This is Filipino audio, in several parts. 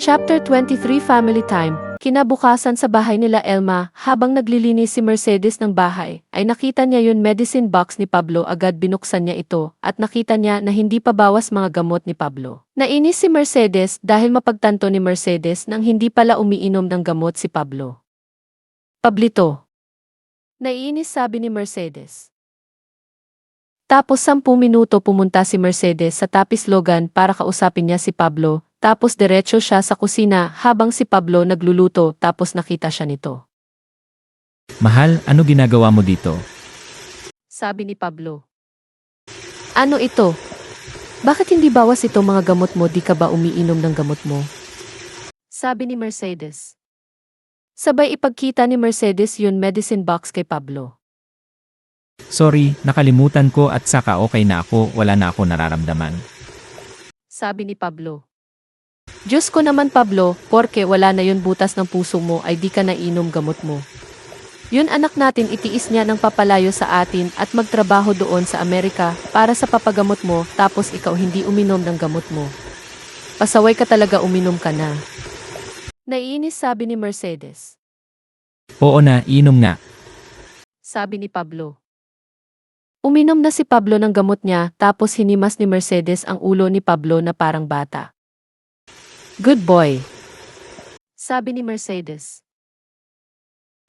Chapter 23 Family Time. Kinabukasan sa bahay nila Elma, habang naglilinis si Mercedes ng bahay, ay nakita niya yung medicine box ni Pablo. Agad binuksan niya ito at nakita niya na hindi pa bawas mga gamot ni Pablo. Nainis si Mercedes dahil mapagtanto ni Mercedes nang hindi pala umiinom ng gamot si Pablo. Pablito. Naiinis, sabi ni Mercedes. Tapos 10 minuto pumunta si Mercedes sa Tapislogan para kausapin niya si Pablo. Tapos diretso siya sa kusina habang si Pablo nagluluto, tapos nakita siya nito. Mahal, ano ginagawa mo dito? Sabi ni Pablo. Ano ito? Bakit hindi bawas ito mga gamot mo? Di ka ba umiinom ng gamot mo? Sabi ni Mercedes. Sabay ipagkita ni Mercedes yun medicine box kay Pablo. Sorry, nakalimutan ko at saka okay na ako, wala na ako nararamdaman. Sabi ni Pablo. Diyos ko naman Pablo, porke wala na yun butas ng puso mo ay di ka nainom gamot mo. Yun anak natin itiis niya ng papalayo sa atin at magtrabaho doon sa Amerika para sa papagamot mo, tapos ikaw hindi uminom ng gamot mo. Pasaway ka talaga, uminom ka na. Naiinis, sabi ni Mercedes. Oo na, inom nga. Sabi ni Pablo. Uminom na si Pablo ng gamot niya, tapos hinimas ni Mercedes ang ulo ni Pablo na parang bata. Good boy, sabi ni Mercedes.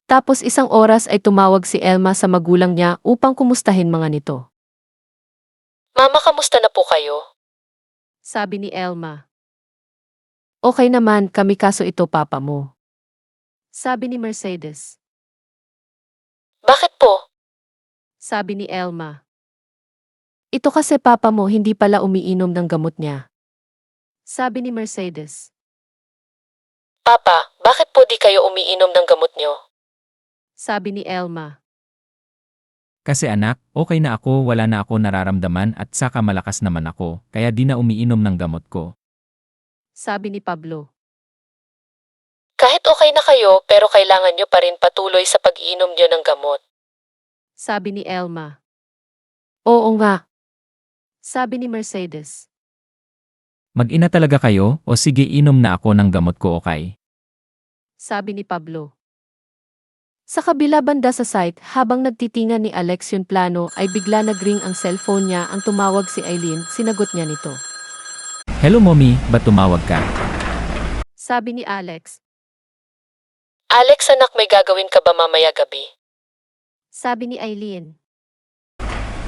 Tapos 1 oras ay tumawag si Elma sa magulang niya upang kumustahin mga nito. Mama, kamusta na po kayo? Sabi ni Elma. Okay naman kami, kaso ito papa mo. Sabi ni Mercedes. Bakit po? Sabi ni Elma. Ito kasi papa mo hindi pala umiinom ng gamot niya. Sabi ni Mercedes. Papa, bakit po di kayo umiinom ng gamot niyo? Sabi ni Elma. Kasi anak, okay na ako, wala na ako nararamdaman at saka malakas naman ako, kaya di na umiinom ng gamot ko. Sabi ni Pablo. Kahit okay na kayo, pero kailangan niyo pa rin patuloy sa pag-iinom niyo ng gamot. Sabi ni Elma. Oo nga. Sabi ni Mercedes. Mag-ina talaga kayo, o sige inom na ako ng gamot ko, okay? Sabi ni Pablo. Sa kabila banda sa site, habang nagtitingan ni Alex yung plano, ay bigla nag-ring ang cellphone niya. Ang tumawag si Eileen, sinagot niya nito. Hello mommy, ba't tumawag ka? Sabi ni Alex. Alex anak, may gagawin ka ba mamaya gabi? Sabi ni Eileen.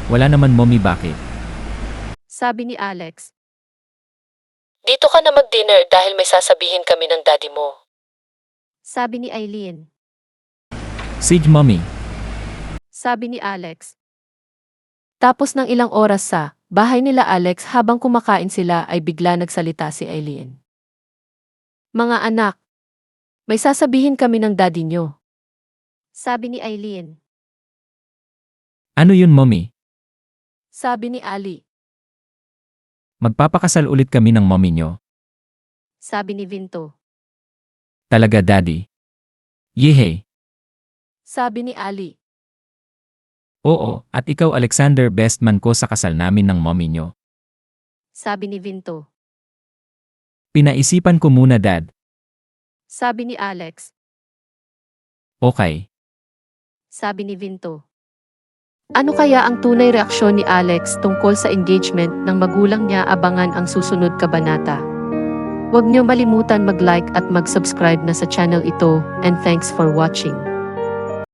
Wala naman mommy, bakit? Sabi ni Alex. Dito ka na mag-dinner dahil may sasabihin kami ng daddy mo. Sabi ni Eileen. Sige mommy. Sabi ni Alex. Tapos ng ilang oras sa bahay nila Alex, habang kumakain sila ay bigla nagsalita si Eileen. Mga anak, may sasabihin kami ng daddy nyo. Sabi ni Eileen. Ano yun mommy? Sabi ni Ali. Magpapakasal ulit kami ng mommy nyo. Sabi ni Vinto. Talaga daddy? Yehey. Sabi ni Ali. Oo, at ikaw Alexander, best man ko sa kasal namin ng mommy nyo. Sabi ni Vinto. Pinaisipan ko muna dad. Sabi ni Alex. Okay. Sabi ni Vinto. Ano kaya ang tunay reaksyon ni Alex tungkol sa engagement ng magulang niya? Abangan ang susunod kabanata. Huwag niyo malimutan mag-like at mag-subscribe na sa channel ito, and thanks for watching.